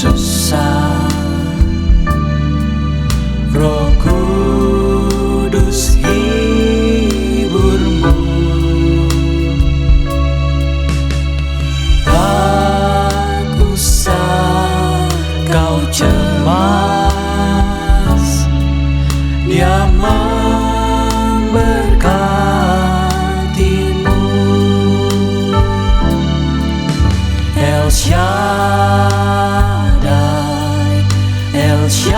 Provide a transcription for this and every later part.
susah, Roh Kudus hiburmu. Tak usah kau cemas, Dia memberkatimu. El Shaddai, El Shaddai,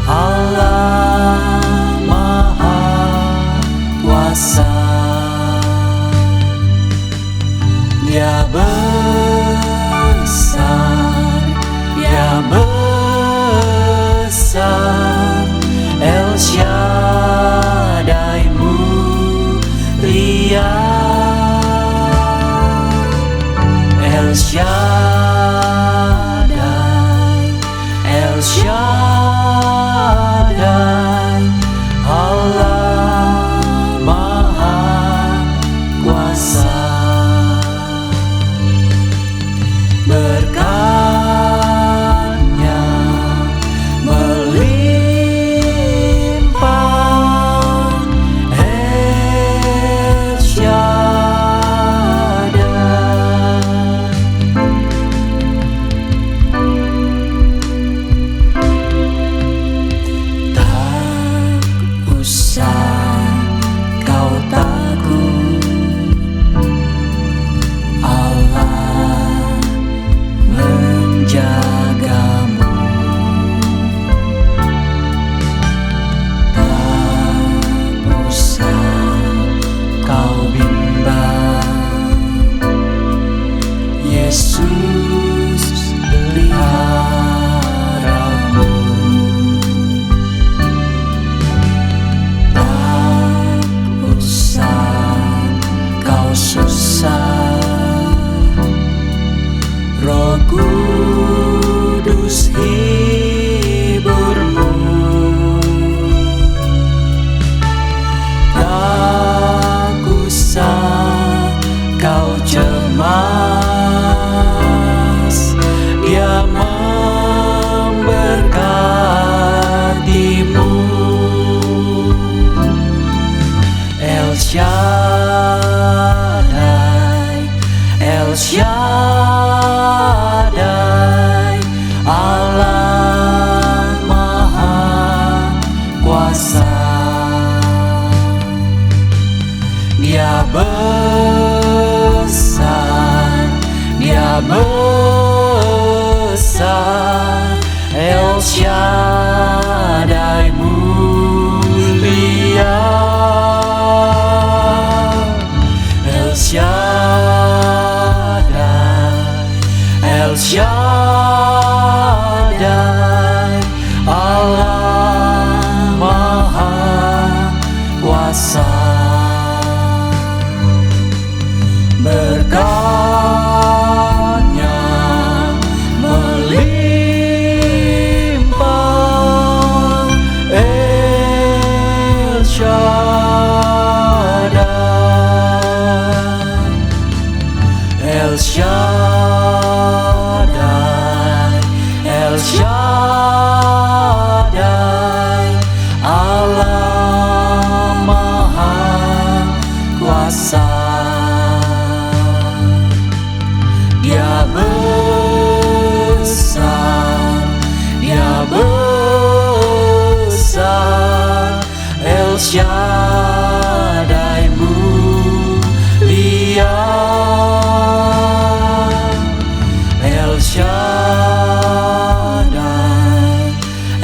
Allah Maha Kuasa. Dia besar, Dia besar, El Shaddai mulia. El Shaddai, El Shaddai, Allah Maha Kuasa. Berkat-Nya melimpah, El Shaddai. Tak usah kau takut, Allah menjagamu. Tak usah kau bimbang, Yesus peliharamu. Tak usah kau susah, Roh Kudus hiburmu. Tak usah kau cemas, Dia memberkatimu. El Shaddai, El Shaddai, Allah Maha Kuasa. Dia besar, Dia besar, El Shaddai mulia. El Shaddai, El Shaddai, Allah Maha Kuasa. Berkat-Nya melimpah, El Shaddai, El Shaddai, El Shaddai, Allah Maha Kuasa. Dia besar, Dia besar, El Shaddai mulia. El Shaddai,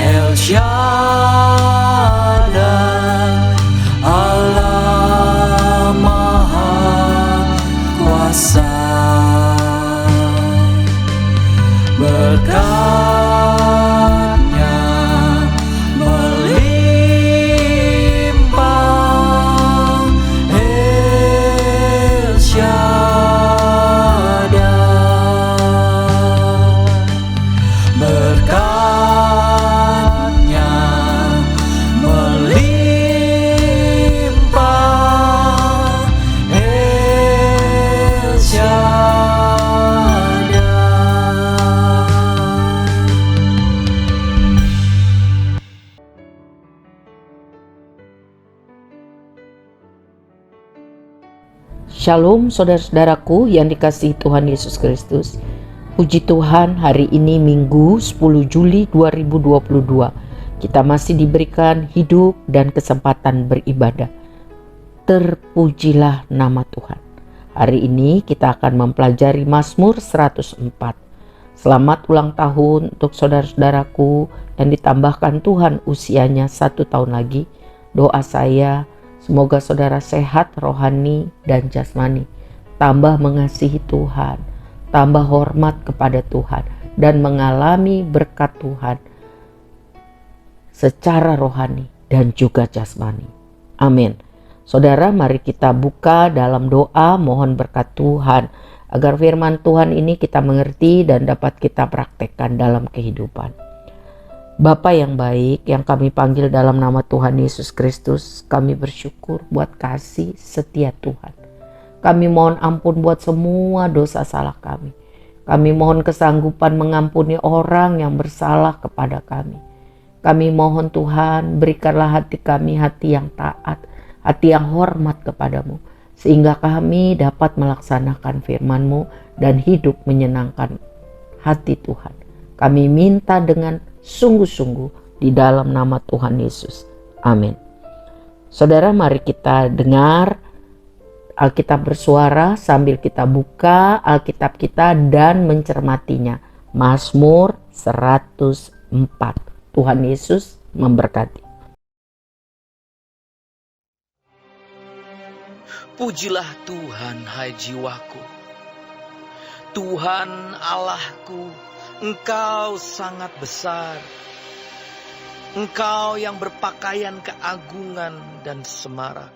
El Shaddai, Allah Maha Kuasa. Berkat-Nya melimpah, Shalom saudara-saudaraku yang dikasihi Tuhan Yesus Kristus. Puji Tuhan, hari ini Minggu 10 Juli 2022. Kita masih diberikan hidup dan kesempatan beribadah. Terpujilah nama Tuhan. Hari ini kita akan mempelajari Mazmur 104. Selamat ulang tahun untuk saudara-saudaraku yang ditambahkan Tuhan usianya 1 tahun lagi. Doa saya, semoga saudara sehat rohani dan jasmani, tambah mengasihi Tuhan, tambah hormat kepada Tuhan, dan mengalami berkat Tuhan secara rohani dan juga jasmani. Amin. Saudara, mari kita buka dalam doa mohon berkat Tuhan, agar firman Tuhan ini kita mengerti dan dapat kita praktekkan dalam kehidupan. Bapa yang baik yang kami panggil dalam nama Tuhan Yesus Kristus, kami bersyukur buat kasih setia Tuhan. Kami mohon ampun buat semua dosa salah kami. Kami mohon kesanggupan mengampuni orang yang bersalah kepada kami. Kami mohon Tuhan, berikanlah hati kami hati yang taat, hati yang hormat kepadamu, sehingga kami dapat melaksanakan firman-Mu dan hidup menyenangkan hati Tuhan. Kami minta dengan sungguh-sungguh di dalam nama Tuhan Yesus. Amin. Saudara, mari kita dengar Alkitab bersuara sambil kita buka Alkitab kita dan mencermatinya. Mazmur 104. Tuhan Yesus memberkati. Pujilah Tuhan, hai jiwaku. Tuhan Allahku, Engkau sangat besar. Engkau yang berpakaian keagungan dan semarak,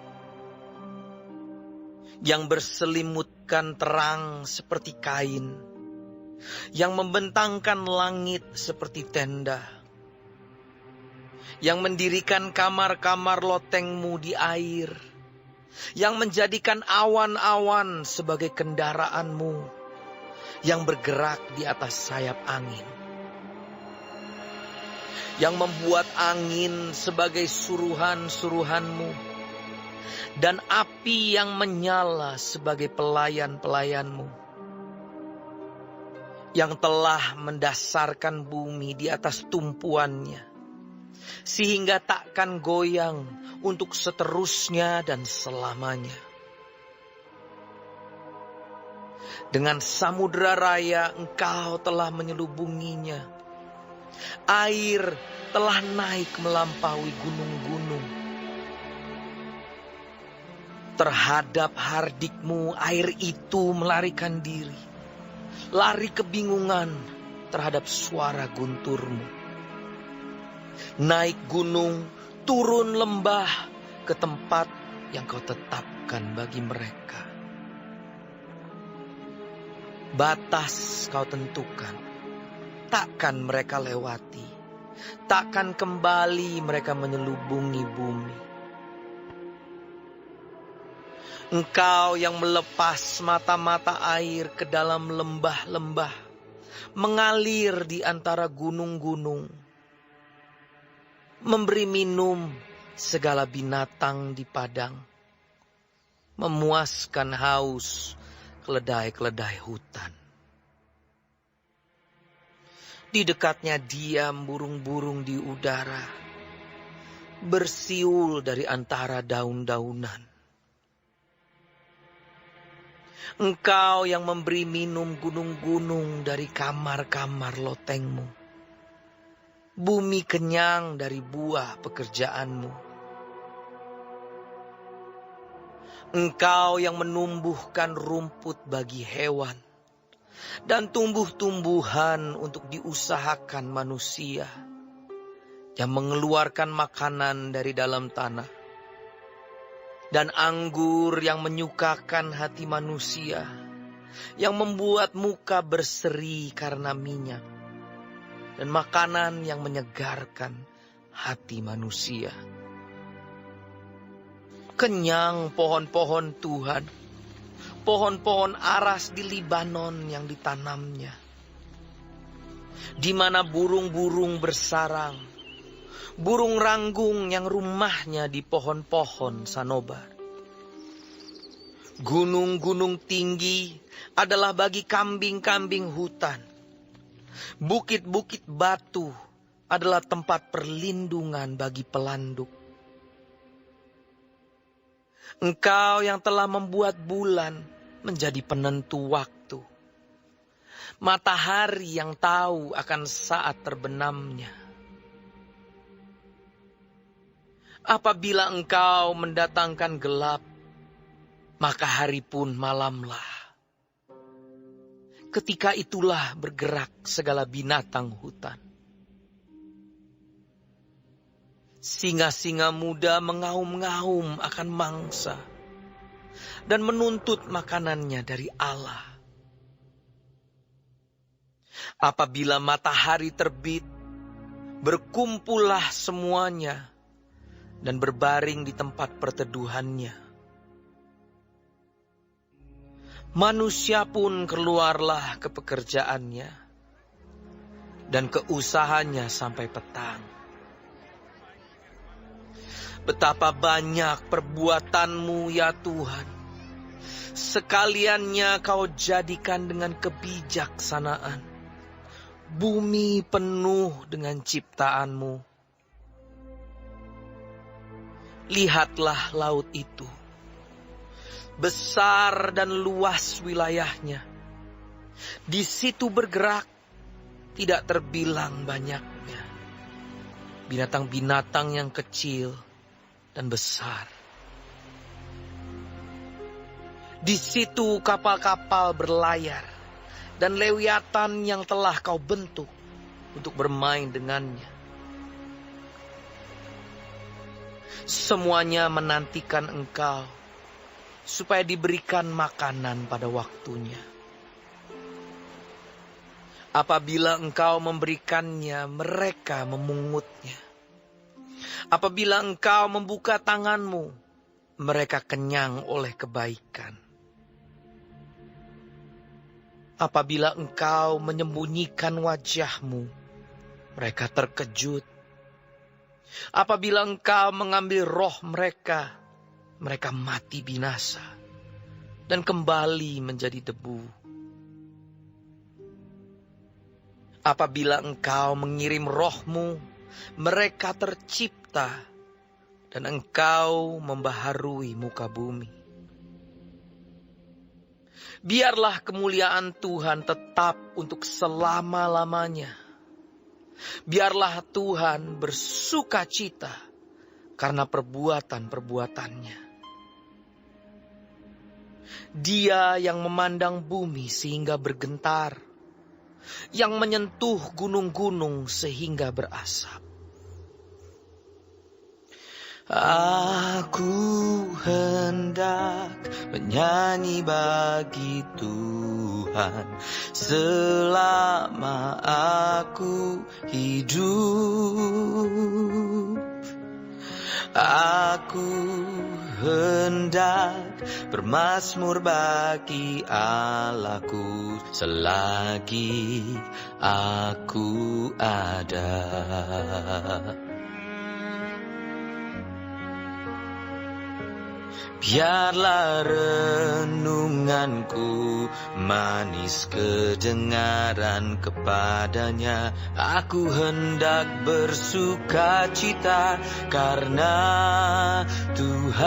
yang berselimutkan terang seperti kain, yang membentangkan langit seperti tenda, yang mendirikan kamar-kamar loteng-Mu di air, yang menjadikan awan-awan sebagai kendaraan-Mu, yang bergerak di atas sayap angin, yang membuat angin sebagai suruhan-suruhan-Mu, dan api yang menyala sebagai pelayan-pelayan-Mu, yang telah mendasarkan bumi di atas tumpuannya, sehingga takkan goyang untuk seterusnya dan selamanya. Dengan samudera raya Engkau telah menyelubunginya. Air telah naik melampaui gunung-gunung. Terhadap hardik-Mu air itu melarikan diri, lari kebingungan terhadap suara guntur-Mu. Naik gunung, turun lembah ke tempat yang Kau tetapkan bagi mereka. Batas Kau tentukan, takkan mereka lewati, takkan kembali mereka menyelubungi bumi. Engkau yang melepas mata-mata air ke dalam lembah-lembah, mengalir di antara gunung-gunung, memberi minum segala binatang di padang, memuaskan haus keledai-keledai hutan. Di dekatnya diam burung-burung di udara, bersiul dari antara daun-daunan. Engkau yang memberi minum gunung-gunung dari kamar-kamar loteng-Mu. Bumi kenyang dari buah pekerjaan-Mu. Engkau yang menumbuhkan rumput bagi hewan dan tumbuh-tumbuhan untuk diusahakan manusia, yang mengeluarkan makanan dari dalam tanah, dan anggur yang menyukakan hati manusia, yang membuat muka berseri karena minyak, dan makanan yang menyegarkan hati manusia. Kenyang pohon-pohon Tuhan, pohon-pohon aras di Libanon yang ditanamnya, di mana burung-burung bersarang, burung ranggung yang rumahnya di pohon-pohon sanobar. Gunung-gunung tinggi adalah bagi kambing-kambing hutan. Bukit-bukit batu adalah tempat perlindungan bagi pelanduk. Engkau yang telah membuat bulan menjadi penentu waktu. Matahari yang tahu akan saat terbenamnya. Apabila engkau mendatangkan gelap, maka hari pun malamlah. Ketika itulah bergerak segala binatang hutan. Singa-singa muda mengaum-ngaum akan mangsa dan menuntut makanannya dari Allah. Apabila matahari terbit, berkumpullah semuanya dan berbaring di tempat perteduhannya. Manusia pun keluarlah ke pekerjaannya dan ke usahanya sampai petang. Betapa banyak perbuatanmu ya Tuhan. Sekaliannya kau jadikan dengan kebijaksanaan. Bumi penuh dengan ciptaanmu. Lihatlah laut itu. Besar dan luas wilayahnya. Di situ bergerak, tidak terbilang banyaknya. Binatang-binatang yang kecil dan besar. Di situ kapal-kapal berlayar dan lewiatan yang telah kau bentuk untuk bermain dengannya. Semuanya menantikan engkau supaya diberikan makanan pada waktunya. Apabila engkau memberikannya, mereka memungutnya. Apabila engkau membuka tanganmu, mereka kenyang oleh kebaikan. Apabila engkau menyembunyikan wajahmu, mereka terkejut. Apabila engkau mengambil roh mereka, mereka mati binasa dan kembali menjadi debu. Apabila engkau mengirim rohmu, mereka tercipta dan engkau membaharui muka bumi. Biarlah kemuliaan Tuhan tetap untuk selama-lamanya. Biarlah Tuhan bersuka cita karena perbuatan-perbuatannya. Dia yang memandang bumi sehingga bergentar, yang menyentuh gunung-gunung sehingga berasap. Aku hendak menyanyi bagi Tuhan selama aku hidup. Aku hendak bermazmur bagi Allahku selagi aku ada. Biarlah renunganku manis kedengaran kepadanya. Aku hendak bersuka cita karena Tuhan.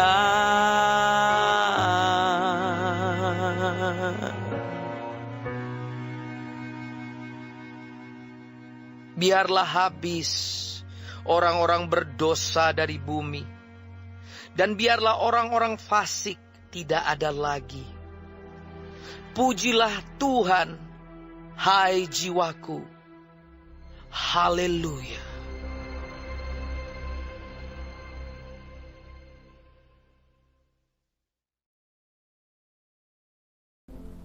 Biarlah habis orang-orang berdosa dari bumi. Dan biarlah orang-orang fasik tidak ada lagi. Pujilah Tuhan, hai jiwaku. Haleluya.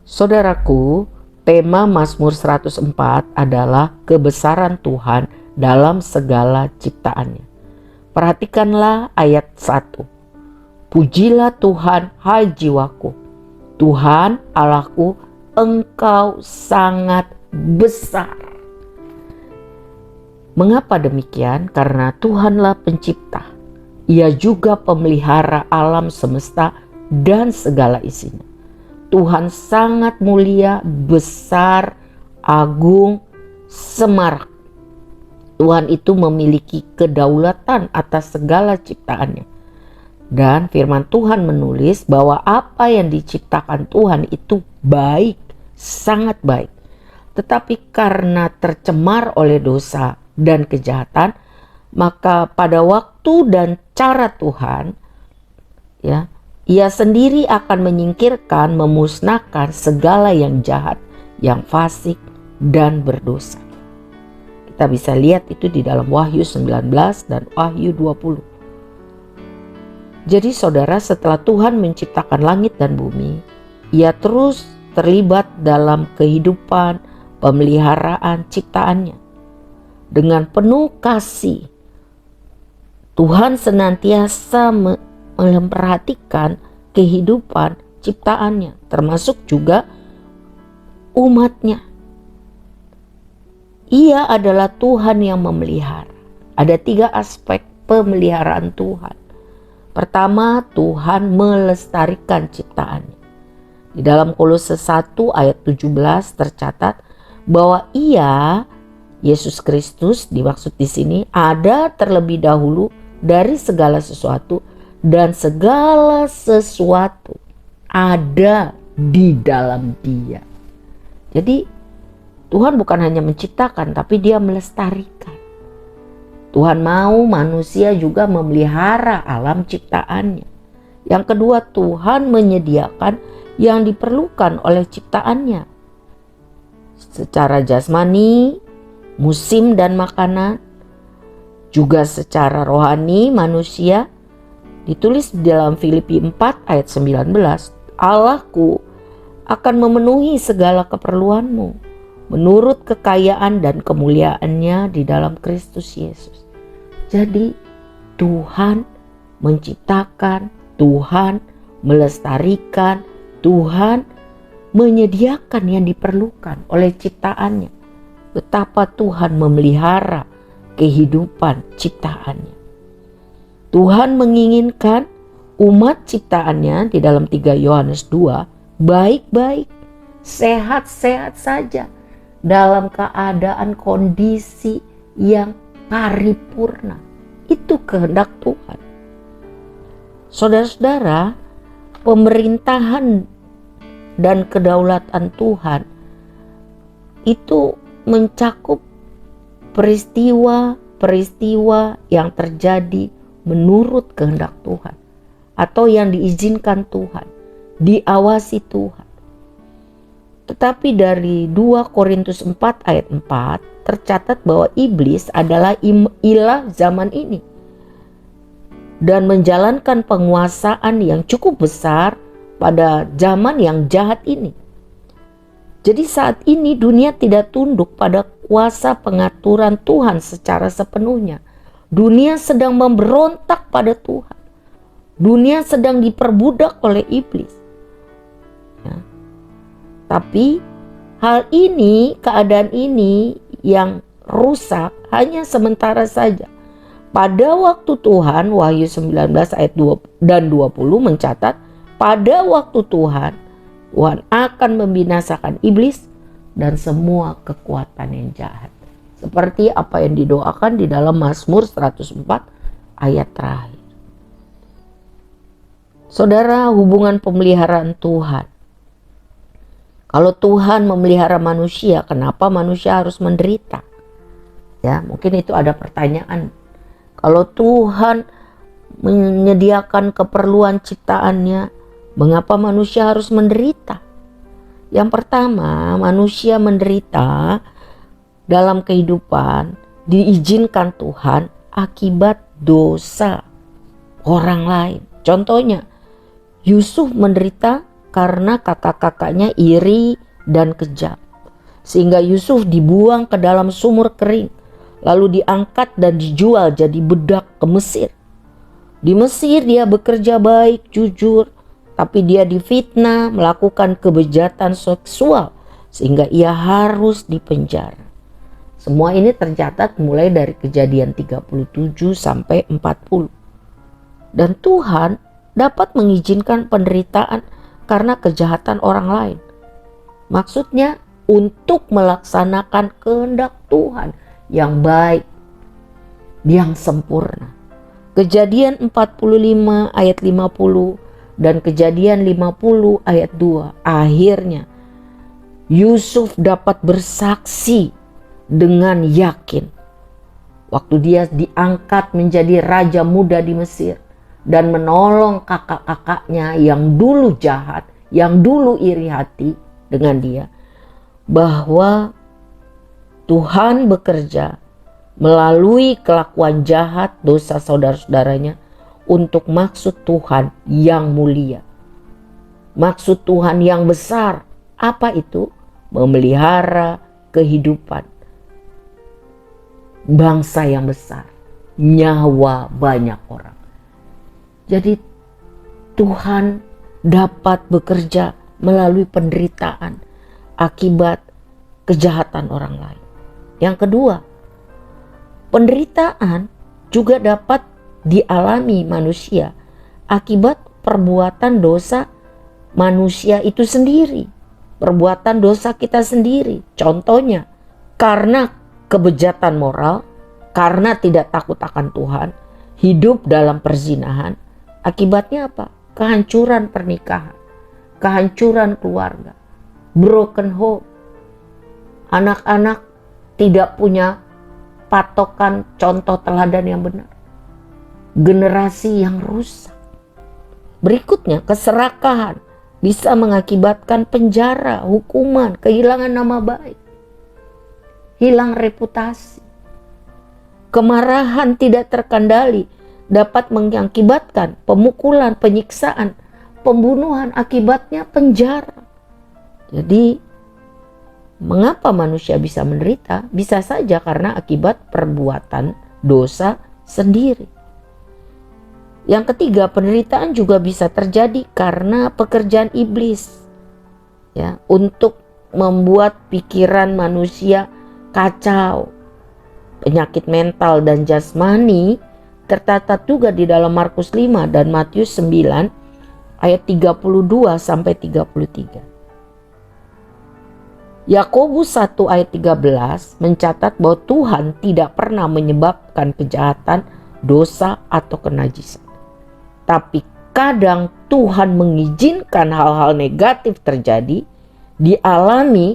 Saudaraku, tema Mazmur 104 adalah kebesaran Tuhan dalam segala ciptaannya. Perhatikanlah ayat 1. Pujilah Tuhan, hai jiwaku. Tuhan Allahku, Engkau sangat besar. Mengapa demikian? Karena Tuhanlah pencipta. Ia juga pemelihara alam semesta dan segala isinya. Tuhan sangat mulia, besar, agung, semarak. Tuhan itu memiliki kedaulatan atas segala ciptaannya. Dan firman Tuhan menulis bahwa apa yang diciptakan Tuhan itu baik, sangat baik. Tetapi karena tercemar oleh dosa dan kejahatan, maka pada waktu dan cara Tuhan, ya, Ia sendiri akan menyingkirkan, memusnahkan segala yang jahat, yang fasik dan berdosa. Kita bisa lihat itu di dalam Wahyu 19 dan Wahyu 20. Jadi saudara, setelah Tuhan menciptakan langit dan bumi, Ia terus terlibat dalam kehidupan, pemeliharaan ciptaannya. Dengan penuh kasih, Tuhan senantiasa memperhatikan kehidupan ciptaannya, termasuk juga umatnya. Ia adalah Tuhan yang memelihara. Ada 3 aspek pemeliharaan Tuhan. Pertama, Tuhan melestarikan ciptaannya. Di dalam Kolose 1 ayat 17 tercatat bahwa Ia, Yesus Kristus dimaksud di sini, ada terlebih dahulu dari segala sesuatu, dan segala sesuatu ada di dalam Dia. Jadi Tuhan bukan hanya menciptakan, tapi Dia melestarikan. Tuhan mau manusia juga memelihara alam ciptaannya. Yang kedua, Tuhan menyediakan yang diperlukan oleh ciptaannya. Secara jasmani, musim dan makanan, juga secara rohani manusia. Ditulis di dalam Filipi 4 ayat 19, Allahku akan memenuhi segala keperluanmu menurut kekayaan dan kemuliaannya di dalam Kristus Yesus. Jadi Tuhan menciptakan, Tuhan melestarikan, Tuhan menyediakan yang diperlukan oleh ciptaannya. Betapa Tuhan memelihara kehidupan ciptaannya. Tuhan menginginkan umat ciptaannya di dalam 3 Yohanes 2 baik-baik, sehat-sehat saja, dalam keadaan kondisi yang paripurna. Itu kehendak Tuhan. Saudara-saudara, pemerintahan dan kedaulatan Tuhan itu mencakup peristiwa-peristiwa yang terjadi menurut kehendak Tuhan, atau yang diizinkan Tuhan, diawasi Tuhan. Tetapi dari 2 Korintus 4 ayat 4 tercatat bahwa iblis adalah ilah zaman ini dan menjalankan penguasaan yang cukup besar pada zaman yang jahat ini. Jadi saat ini dunia tidak tunduk pada kuasa pengaturan Tuhan secara sepenuhnya. Dunia sedang memberontak pada Tuhan. Dunia sedang diperbudak oleh iblis. Ya. Tapi hal ini, keadaan ini yang rusak hanya sementara saja. Pada waktu Tuhan, Wahyu 19 ayat 2 dan 20 mencatat, pada waktu Tuhan akan membinasakan iblis dan semua kekuatan yang jahat. Seperti apa yang didoakan di dalam Mazmur 104 ayat terakhir. Saudara, hubungan pemeliharaan Tuhan. Kalau Tuhan memelihara manusia, kenapa manusia harus menderita? Ya, mungkin itu ada pertanyaan. Kalau Tuhan menyediakan keperluan ciptaannya, mengapa manusia harus menderita? Yang pertama, manusia menderita dalam kehidupan diizinkan Tuhan akibat dosa orang lain. Contohnya, Yusuf menderita karena kakak-kakaknya iri dan kejam, sehingga Yusuf dibuang ke dalam sumur kering, lalu diangkat dan dijual jadi budak ke Mesir. Di Mesir dia bekerja baik, jujur, tapi dia difitnah, melakukan kebejatan seksual, sehingga ia harus dipenjara. Semua ini tercatat mulai dari Kejadian 37 sampai 40. Dan Tuhan dapat mengizinkan penderitaan karena kejahatan orang lain. Maksudnya untuk melaksanakan kehendak Tuhan yang baik, yang sempurna. Kejadian 45 ayat 50 dan Kejadian 50 ayat 2. Akhirnya Yusuf dapat bersaksi dengan yakin waktu dia diangkat menjadi raja muda di Mesir dan menolong kakak-kakaknya yang dulu jahat, yang dulu iri hati dengan dia, bahwa Tuhan bekerja melalui kelakuan jahat dosa saudara-saudaranya untuk maksud Tuhan yang mulia, maksud Tuhan yang besar. Apa itu? Memelihara kehidupan bangsa yang besar, nyawa banyak orang. Jadi Tuhan dapat bekerja melalui penderitaan akibat kejahatan orang lain. Yang kedua, penderitaan juga dapat dialami manusia akibat perbuatan dosa manusia itu sendiri, perbuatan dosa kita sendiri. Contohnya, karena kebejatan moral, karena tidak takut akan Tuhan, hidup dalam perzinahan. Akibatnya apa? Kehancuran pernikahan, kehancuran keluarga, broken home. Anak-anak tidak punya patokan contoh teladan yang benar. Generasi yang rusak. Berikutnya, keserakahan bisa mengakibatkan penjara, hukuman, kehilangan nama baik, hilang reputasi. Kemarahan tidak terkendali dapat mengakibatkan pemukulan, penyiksaan, pembunuhan, akibatnya penjara. Jadi, mengapa manusia bisa menderita? Bisa saja karena akibat perbuatan dosa sendiri. Yang ketiga, penderitaan juga bisa terjadi karena pekerjaan iblis, ya, untuk membuat pikiran manusia kacau. Penyakit mental dan jasmani tercatat juga di dalam Markus 5 dan Matius 9 ayat 32 sampai 33. Yakobus 1 ayat 13 mencatat bahwa Tuhan tidak pernah menyebabkan kejahatan, dosa atau kenajisan. Tapi kadang Tuhan mengizinkan hal-hal negatif terjadi, dialami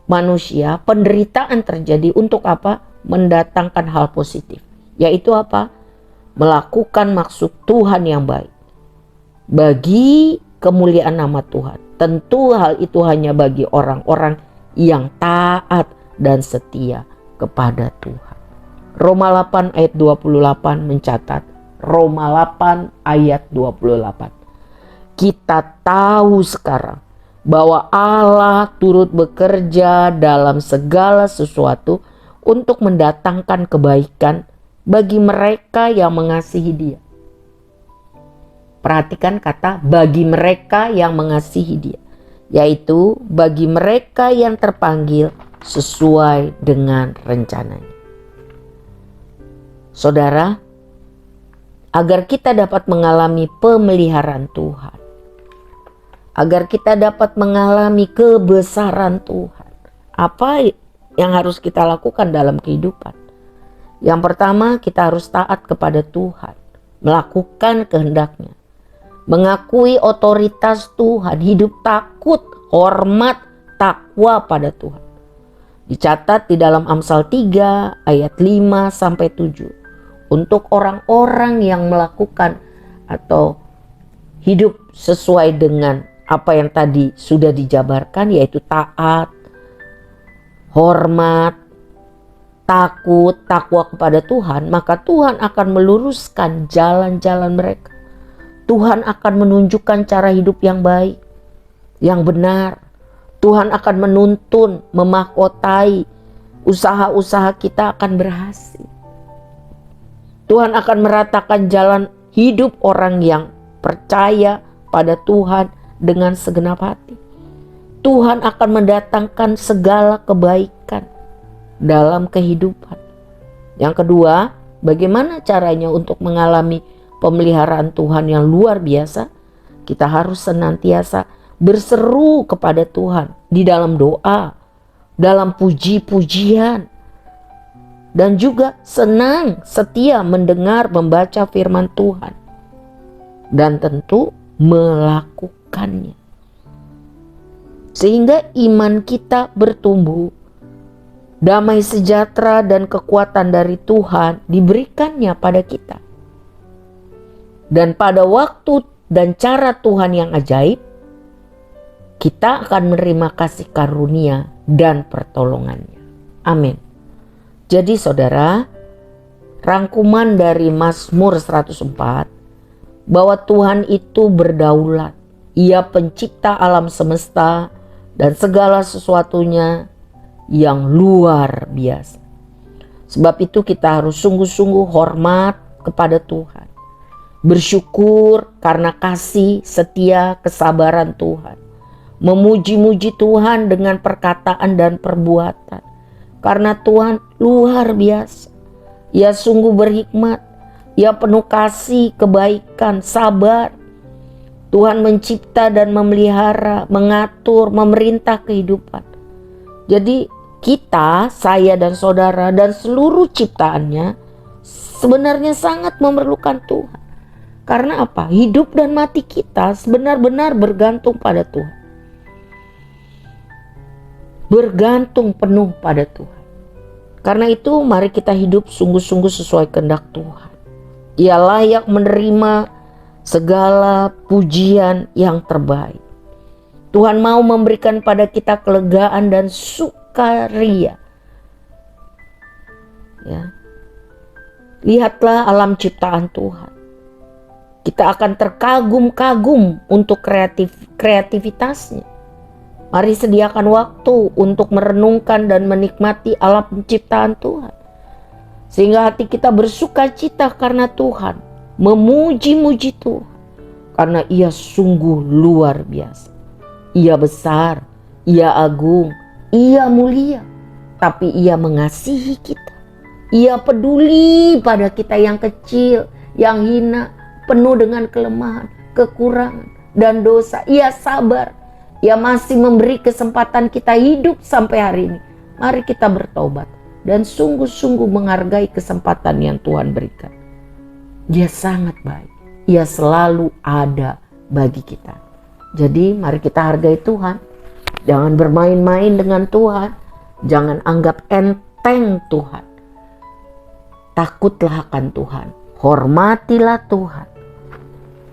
manusia, penderitaan terjadi untuk apa? Mendatangkan hal positif. Yaitu apa? Melakukan maksud Tuhan yang baik bagi kemuliaan nama Tuhan. Tentu hal itu hanya bagi orang-orang yang taat dan setia kepada Tuhan. Roma 8 ayat 28 mencatat, Roma 8 ayat 28. Kita tahu sekarang bahwa Allah turut bekerja dalam segala sesuatu untuk mendatangkan kebaikan bagi mereka yang mengasihi Dia. Perhatikan kata bagi mereka yang mengasihi Dia, yaitu bagi mereka yang terpanggil sesuai dengan rencananya. Saudara, agar kita dapat mengalami pemeliharaan Tuhan, agar kita dapat mengalami kebesaran Tuhan, apa yang harus kita lakukan dalam kehidupan? Yang pertama, kita harus taat kepada Tuhan, melakukan kehendak-Nya, mengakui otoritas Tuhan, hidup takut, hormat, takwa pada Tuhan. Dicatat di dalam Amsal 3 ayat 5 sampai 7. Untuk orang-orang yang melakukan atau hidup sesuai dengan apa yang tadi sudah dijabarkan, yaitu taat, hormat, takut, takwa kepada Tuhan, maka Tuhan akan meluruskan jalan-jalan mereka. Tuhan akan menunjukkan cara hidup yang baik, yang benar. Tuhan akan menuntun, memahkotai, usaha-usaha kita akan berhasil. Tuhan akan meratakan jalan hidup orang yang percaya pada Tuhan dengan segenap hati. Tuhan akan mendatangkan segala kebaikan dalam kehidupan. Yang kedua, bagaimana caranya untuk mengalami pemeliharaan Tuhan yang luar biasa, kita harus senantiasa berseru kepada Tuhan di dalam doa, dalam puji-pujian, dan juga senang setia mendengar membaca firman Tuhan, dan tentu melakukannya. Sehingga iman kita bertumbuh, damai sejahtera dan kekuatan dari Tuhan diberikannya pada kita. Dan pada waktu dan cara Tuhan yang ajaib, kita akan menerima kasih karunia dan pertolongannya. Amin. Jadi saudara, rangkuman dari Mazmur 104, bahwa Tuhan itu berdaulat. Ia pencipta alam semesta dan segala sesuatunya yang luar biasa. Sebab itu kita harus sungguh-sungguh hormat kepada Tuhan. Bersyukur karena kasih, setia, kesabaran Tuhan. Memuji-muji Tuhan dengan perkataan dan perbuatan. Karena Tuhan luar biasa. Ia sungguh berhikmat. Ia penuh kasih, kebaikan, sabar. Tuhan mencipta dan memelihara, mengatur, memerintah kehidupan. Jadi kita, saya dan saudara dan seluruh ciptaannya sebenarnya sangat memerlukan Tuhan. Karena apa? Hidup dan mati kita benar-benar bergantung pada Tuhan. Bergantung penuh pada Tuhan. Karena itu mari kita hidup sungguh-sungguh sesuai kehendak Tuhan. Ia layak menerima segala pujian yang terbaik. Tuhan mau memberikan pada kita kelegaan dan sukaria. Ya. Lihatlah alam ciptaan Tuhan. Kita akan terkagum-kagum untuk kreativitasnya. Mari sediakan waktu untuk merenungkan dan menikmati alam penciptaan Tuhan. Sehingga hati kita bersuka cita karena Tuhan. Memuji-muji Tuhan. Karena Ia sungguh luar biasa. Ia besar, Ia agung, Ia mulia. Tapi Ia mengasihi kita. Ia peduli pada kita yang kecil, yang hina, penuh dengan kelemahan, kekurangan, dan dosa. Ia sabar. Ia masih memberi kesempatan kita hidup sampai hari ini. Mari kita bertobat dan sungguh-sungguh menghargai kesempatan yang Tuhan berikan. Dia sangat baik. Ia selalu ada bagi kita. Jadi mari kita hargai Tuhan. Jangan bermain-main dengan Tuhan. Jangan anggap enteng Tuhan. Takutlah akan Tuhan. Hormatilah Tuhan.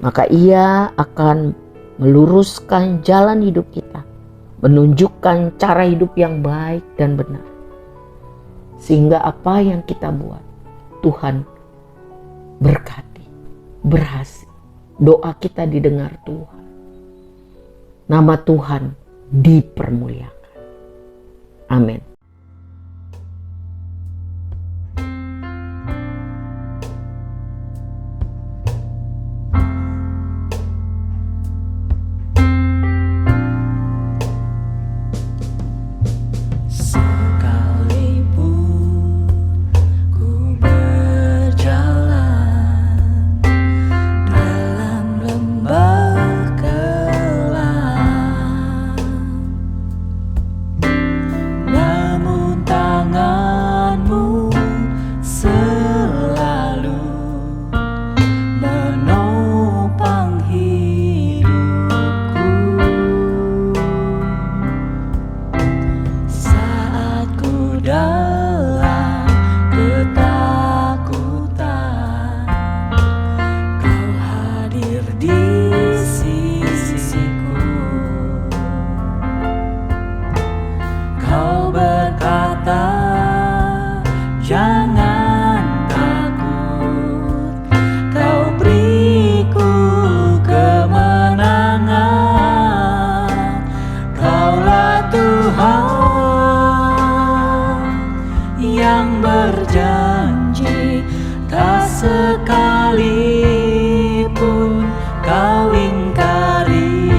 Maka Ia akan meluruskan jalan hidup kita, menunjukkan cara hidup yang baik dan benar. Sehingga apa yang kita buat, Tuhan berkati, berhasil. Doa kita didengar Tuhan. Nama Tuhan dipermuliakan. Amin. berjanji, tak sekalipun kau ingkari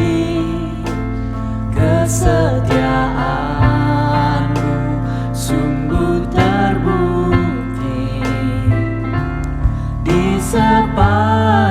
kesetiaanmu, sungguh terbukti di sepanjang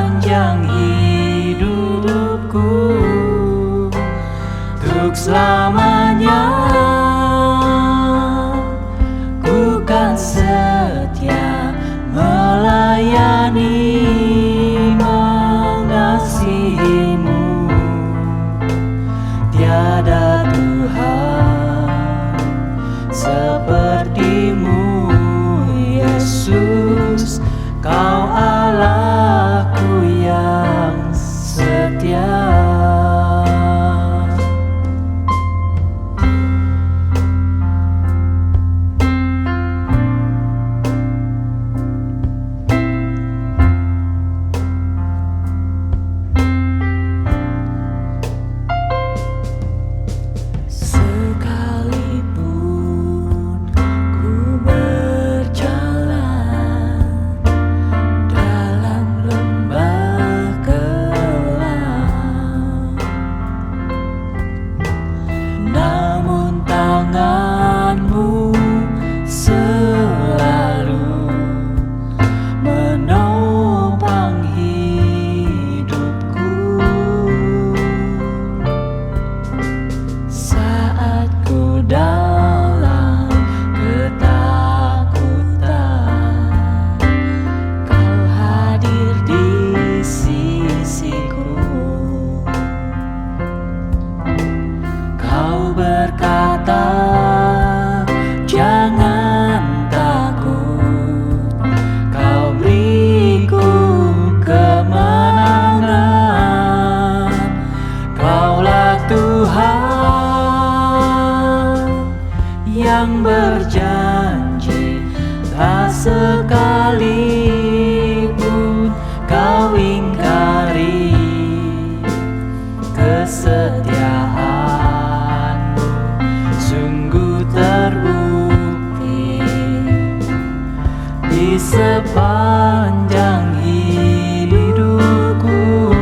sepanjang hidupku,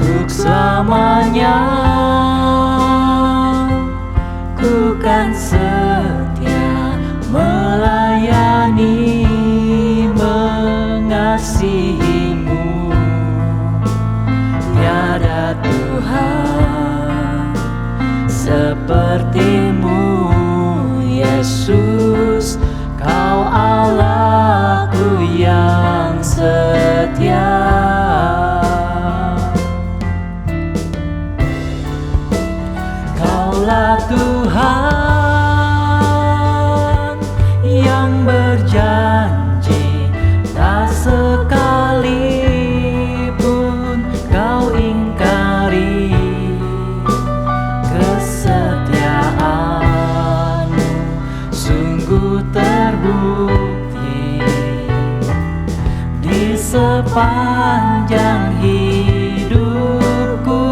untuk selamanya ku kan setia melayani, mengasihimu. Tiada Tuhan sepertimu, Yesus, Kau Allahku yang setia. Kaulah Tuhan yang berjanji, tak sekalipun Kau ingkari kesetiaan-Mu, sungguh terbukti di sepanjang hidupku,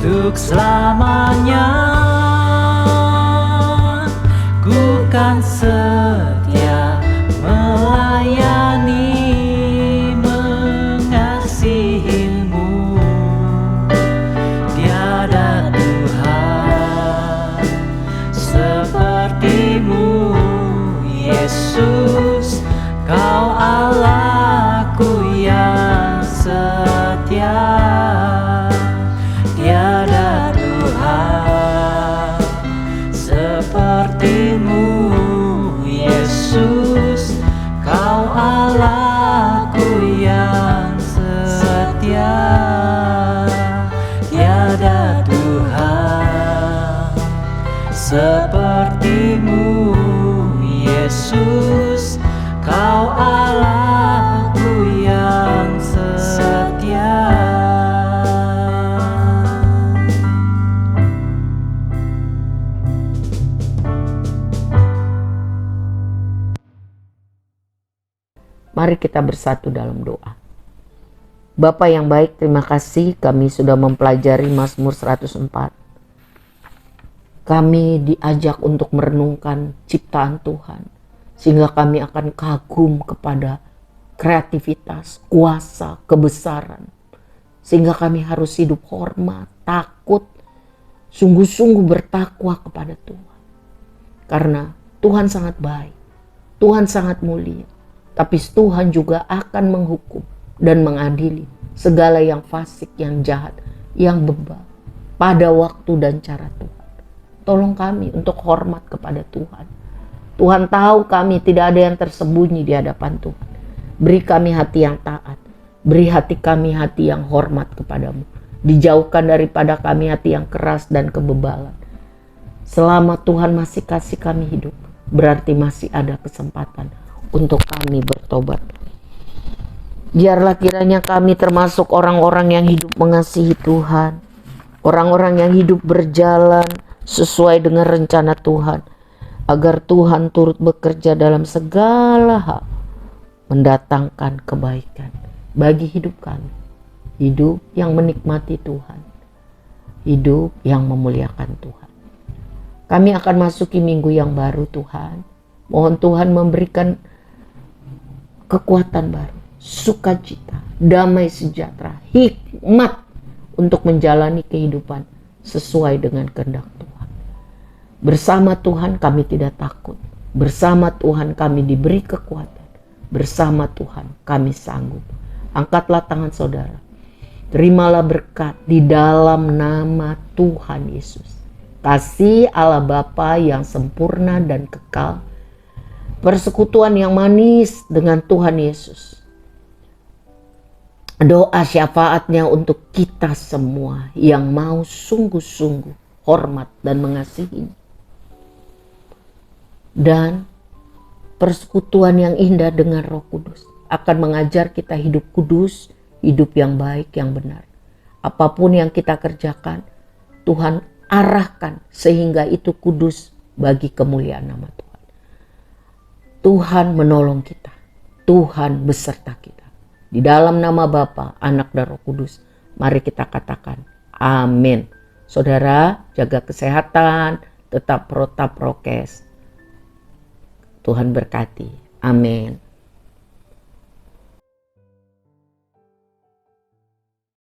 untuk selamanya ku kan setia melayani, mengasihimu. Tiada Tuhan sepertimu, Yesus, Kau Allahku yang setia. Tiada Tuhan sepertimu, Yesus, Kau Allahku yang setia. Tiada Tuhan sepertimu, Yesus, Kau Allahku yang setia. Mari kita bersatu dalam doa. Bapa yang baik, terima kasih kami sudah mempelajari Mazmur 104. Kami diajak untuk merenungkan ciptaan Tuhan, sehingga kami akan kagum kepada kreativitas, kuasa, kebesaran. Sehingga kami harus hidup hormat, takut, sungguh-sungguh bertakwa kepada Tuhan. Karena Tuhan sangat baik, Tuhan sangat mulia. Tapi Tuhan juga akan menghukum dan mengadili segala yang fasik, yang jahat, yang bebal pada waktu dan cara Tuhan. Tolong kami untuk hormat kepada Tuhan. Tuhan tahu kami tidak ada yang tersembunyi di hadapan Tuhan. Beri kami hati yang taat. Beri hati kami hati yang hormat kepadamu. Dijauhkan daripada kami hati yang keras dan kebebalan. Selama Tuhan masih kasih kami hidup, berarti masih ada kesempatan untuk kami bertobat. Biarlah kiranya kami termasuk orang-orang yang hidup mengasihi Tuhan, orang-orang yang hidup berjalan sesuai dengan rencana Tuhan, agar Tuhan turut bekerja dalam segala hal, mendatangkan kebaikan bagi hidup kami. Hidup yang menikmati Tuhan, hidup yang memuliakan Tuhan. Kami akan masuki minggu yang baru, Tuhan. Mohon Tuhan memberikan kekuatan baru, sukacita, damai sejahtera, hikmat untuk menjalani kehidupan sesuai dengan kehendak Tuhan. Bersama Tuhan kami tidak takut. Bersama Tuhan kami diberi kekuatan. Bersama Tuhan kami sanggup. Angkatlah tangan saudara. Terimalah berkat di dalam nama Tuhan Yesus. Kasih Allah Bapa yang sempurna dan kekal, persekutuan yang manis dengan Tuhan Yesus, doa syafaatnya untuk kita semua yang mau sungguh-sungguh hormat dan mengasihi, dan persekutuan yang indah dengan Roh Kudus akan mengajar kita hidup kudus, hidup yang baik, yang benar. Apapun yang kita kerjakan, Tuhan arahkan sehingga itu kudus bagi kemuliaan nama Tuhan. Tuhan menolong kita. Tuhan beserta kita. Di dalam nama Bapa, Anak, dan Roh Kudus, mari kita katakan amin. Saudara, jaga kesehatan, tetap protap prokes. Tuhan berkati. Amin.